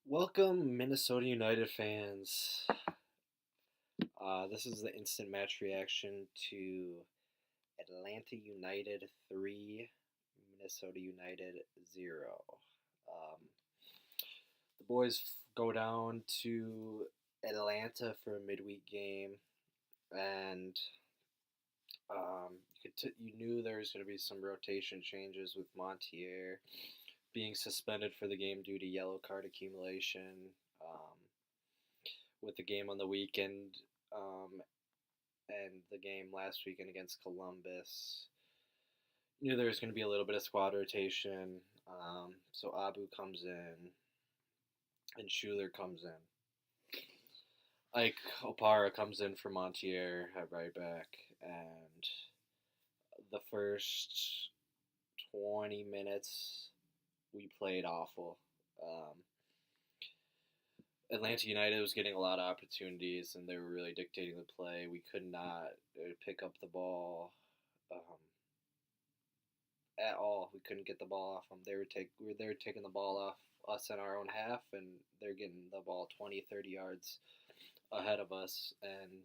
Welcome, Minnesota United fans. This is the instant match reaction to Atlanta United 3, Minnesota United 0. Um, the boys go down to Atlanta for a midweek game, and you knew there was going to be some rotation changes with Montier being suspended for the game due to yellow card accumulation. With the game on the weekend and the game last weekend against Columbus, knew there was going to be a little bit of squad rotation. So Abu comes in and Schuler comes in. Ike Opara comes in for Montier at right back, and the first 20 minutes we played awful. Atlanta United was getting a lot of opportunities, and they were really dictating the play. We could not pick up the ball at all. We couldn't get the ball off them. They were taking the ball off us in our own half, and they're getting the ball 20, 30 yards ahead of us, and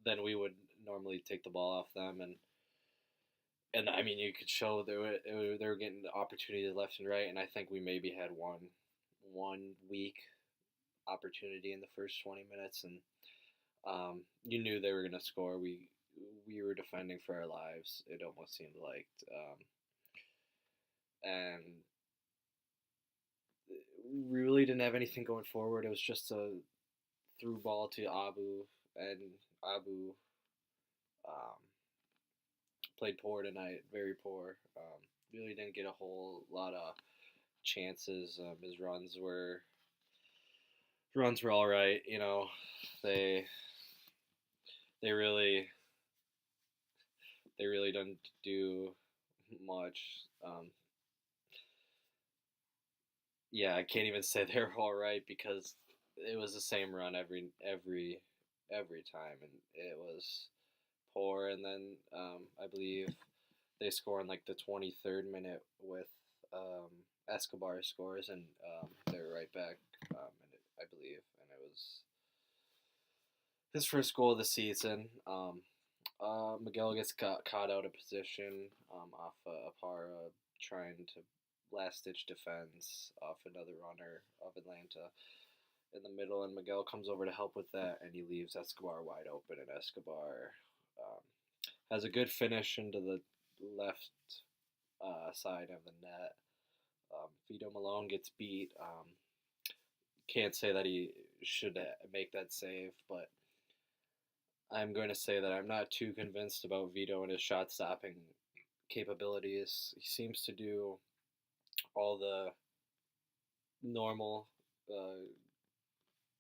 then we would normally take the ball off them, and I mean you could show they were getting opportunities left and right, and I think we maybe had one weak opportunity in the first 20 minutes, and you knew they were going to score. We were defending for our lives. It almost seemed like, and we really didn't have anything going forward. It was just a through ball to Abu, and Abu um, played poor tonight, very poor. Really didn't get a whole lot of chances. His runs were all right. They they really they really didn't do much. Yeah, I can't even say they're all right because it was the same run every time, and it was poor. And then I believe they score in like the 23rd minute with Escobar scores, and they're right back. I believe, and it was his first goal of the season. Miguel gets caught out of position off a Parra trying to last ditch defense off another runner of Atlanta in the middle, and Miguel comes over to help with that, and he leaves Escobar wide open, and Escobar um, has a good finish into the left side of the net. Vito Malone gets beat. Can't say that he should make that save, but I'm going to say that I'm not too convinced about Vito and his shot stopping capabilities. He seems to do all the normal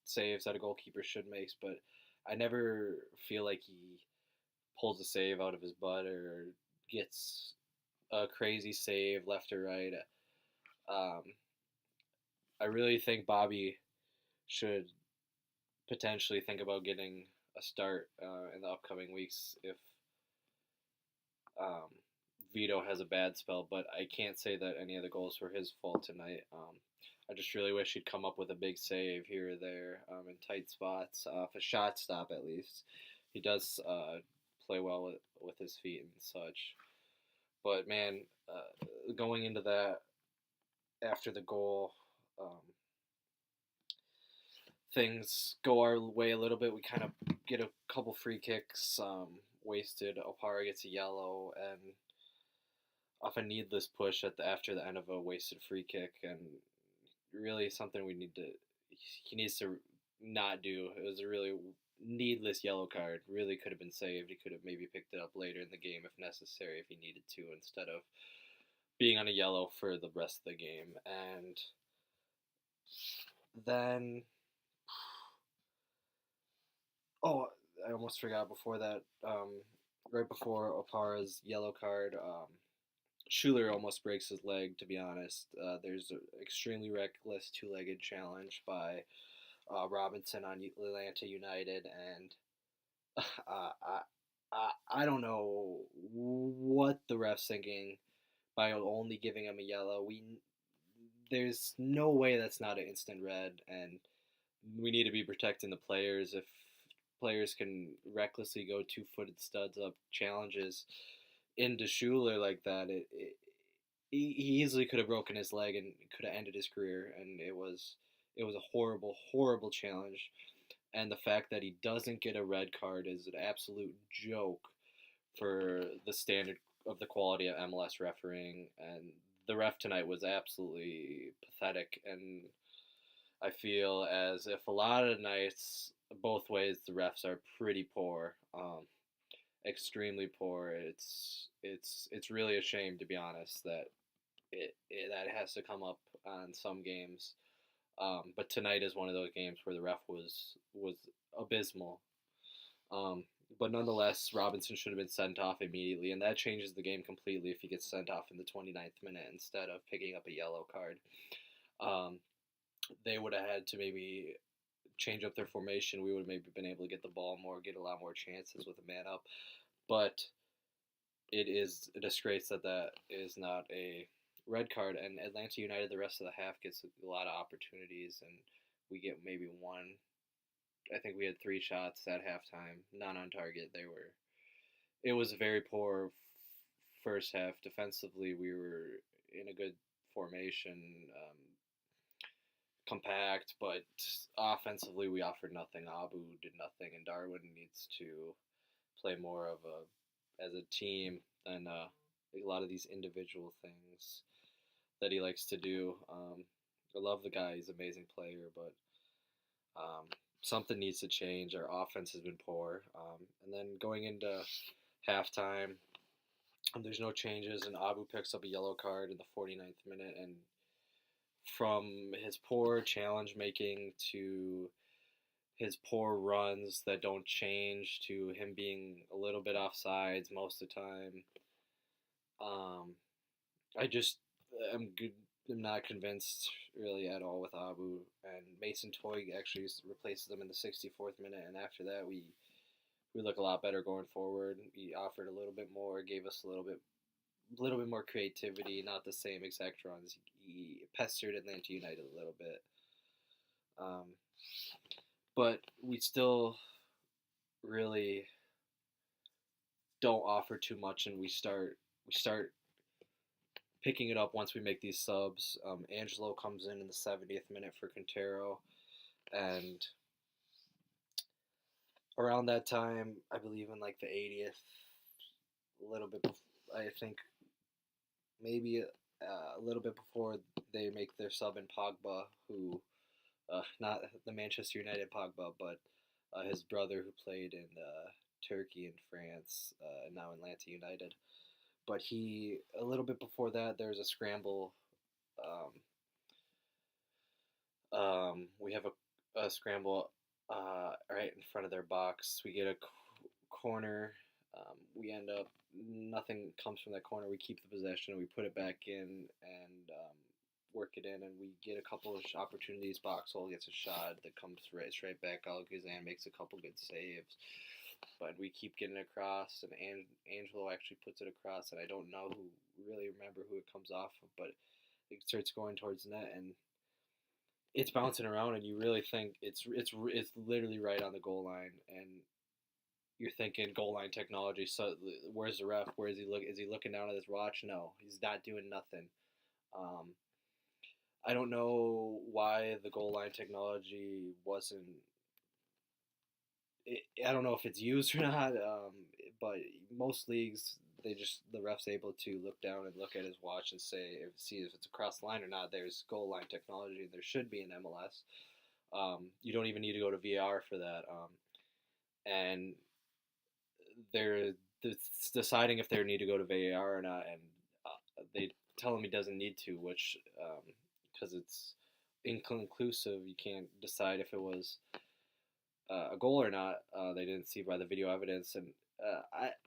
saves that a goalkeeper should make, but I never feel like he pulls a save out of his butt or gets a crazy save left or right. Um, I really think Bobby should potentially think about getting a start in the upcoming weeks if um, Vito has a bad spell, but I can't say that any of the goals were his fault tonight. I just really wish he'd come up with a big save here or there in tight spots, off a shot stop at least. He does play well with his feet and such. But man, going into that after the goal, um, things go our way a little bit. We kind of get a couple free kicks wasted. Opara gets a yellow, and off a needless push after the end of a wasted free kick, and really something he needs to not do. It was a really needless yellow card. Really could have been saved. He could have maybe picked it up later in the game if necessary, if he needed to, instead of being on a yellow for the rest of the game. And then, oh, I almost forgot before that. Right before Opara's yellow card, Schuler almost breaks his leg, to be honest. There's an extremely reckless two-legged challenge by Robinson on Atlanta United, and I don't know what the ref's thinking by only giving him a yellow. there's no way that's not an instant red, and we need to be protecting the players. If players can recklessly go 2-footed studs up challenges into Schuler like that, he easily could have broken his leg and could have ended his career. And it was a horrible, horrible challenge. And the fact that he doesn't get a red card is an absolute joke for the standard of the quality of MLS refereeing. And the ref tonight was absolutely pathetic. And I feel as if a lot of nights, both ways, the refs are pretty poor, extremely poor. It's really a shame, to be honest, that that has to come up on some games. But tonight is one of those games where the ref was abysmal. Um, but nonetheless, Robinson should have been sent off immediately, and that changes the game completely if he gets sent off in the 29th minute instead of picking up a yellow card. Um, they would have had to maybe change up their formation. We would have maybe been able to get the ball more, get a lot more chances with a man up. But it is a disgrace that that is not a red card. And Atlanta United, the rest of the half, gets a lot of opportunities, and we get maybe one. I think we had 3 shots at halftime, not on target. It was a very poor first half. Defensively, we were in a good formation, compact, but offensively, we offered nothing. Abu did nothing, and Darwin needs to play more of a as a team than a lot of these individual things that he likes to do. I love the guy; he's an amazing player, but something needs to change. Our offense has been poor, and then going into halftime, there's no changes, and Abu picks up a yellow card in the 49th minute, and from his poor challenge making to his poor runs that don't change to him being a little bit offsides most of the time. I just am good. I'm not convinced really at all with Abu, and Mason Toy actually replaces him in the 64th minute, and after that we look a lot better going forward. He offered a little bit more, gave us a little bit more creativity, not the same exact runs. He pestered Atlanta United a little bit. But we still really don't offer too much, and we start picking it up once we make these subs. Angelo comes in the 70th minute for Quintero, and around that time, I believe in like the 80th, a little bit, I think maybe a little bit before they make their sub in Pogba, who not the Manchester United Pogba, but his brother who played in Turkey and France, now in Atlanta United. But a little bit before that, there was a scramble. We have a scramble right in front of their box. We get a corner. We end up, nothing comes from that corner. We keep the possession. We put it back in and work it in, and we get a couple of opportunities. Boxall gets a shot that comes straight back. Algazan makes a couple good saves. But we keep getting it across, and Angelo actually puts it across, and I don't know really remember who it comes off of, but it starts going towards net, and it's bouncing around, and you really think it's literally right on the goal line, and you're thinking goal line technology. So where's the ref? Where is he look? Is he looking down at his watch? No, he's not doing nothing. I don't know why the goal line technology wasn't. I don't know if it's used or not, but most leagues the ref's able to look down and look at his watch and see if it's across the line or not. There's goal line technology, and there should be in MLS. You don't even need to go to VAR for that, and they're deciding if they need to go to VAR or not, and they tell him he doesn't need to, which because it's inconclusive, you can't decide if it was a goal or not. They didn't see by the video evidence, and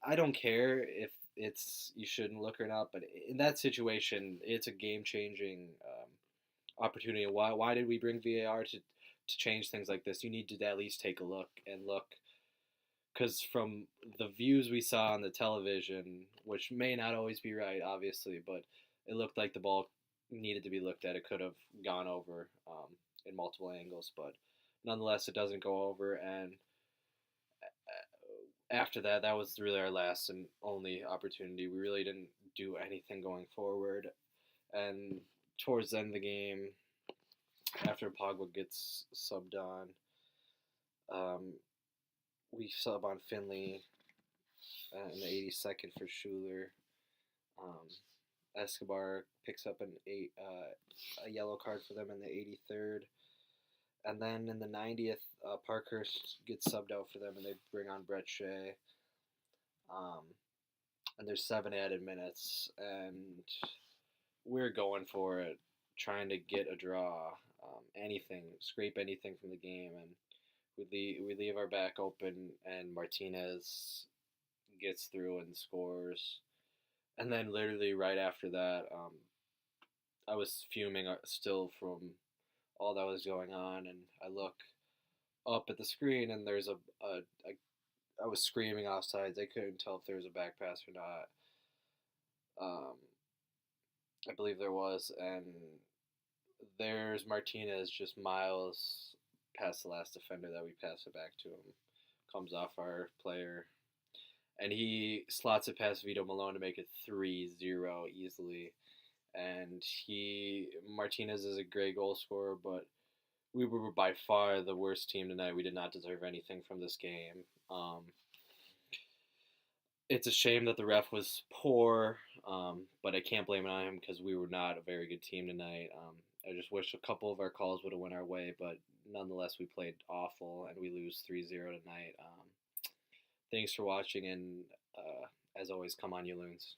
I don't care if you shouldn't look or not, but in that situation, it's a game changing opportunity. Why did we bring VAR to change things like this? You need to at least take a look, because from the views we saw on the television, which may not always be right, obviously, but it looked like the ball needed to be looked at. It could have gone over in multiple angles, but nonetheless, it doesn't go over. And after that, that was really our last and only opportunity. We really didn't do anything going forward. And towards the end of the game, after Pogba gets subbed on, um, we sub on Finley in the 82nd for Schuler. Um, Escobar picks up a yellow card for them in the 83rd. And then in the 90th, Parkhurst gets subbed out for them, and they bring on Brett Shea. Um, and there's 7 added minutes, and we're going for it, trying to get a draw, anything, scrape anything from the game, and we leave our back open, and Martinez gets through and scores. And then literally right after that, I was fuming still from all that was going on, and I look up at the screen, and there's I was screaming offsides. I couldn't tell if there was a back pass or not. I believe there was, and there's Martinez just miles past the last defender that we passed it back to him. Comes off our player, and he slots it past Vito Malone to make it 3-0 easily. And Martinez is a great goal scorer, but we were by far the worst team tonight. We did not deserve anything from this game. It's a shame that the ref was poor, but I can't blame it on him because we were not a very good team tonight. I just wish a couple of our calls would have went our way, but nonetheless, we played awful, and we lose 3-0 tonight. Thanks for watching, and as always, come on, you loons.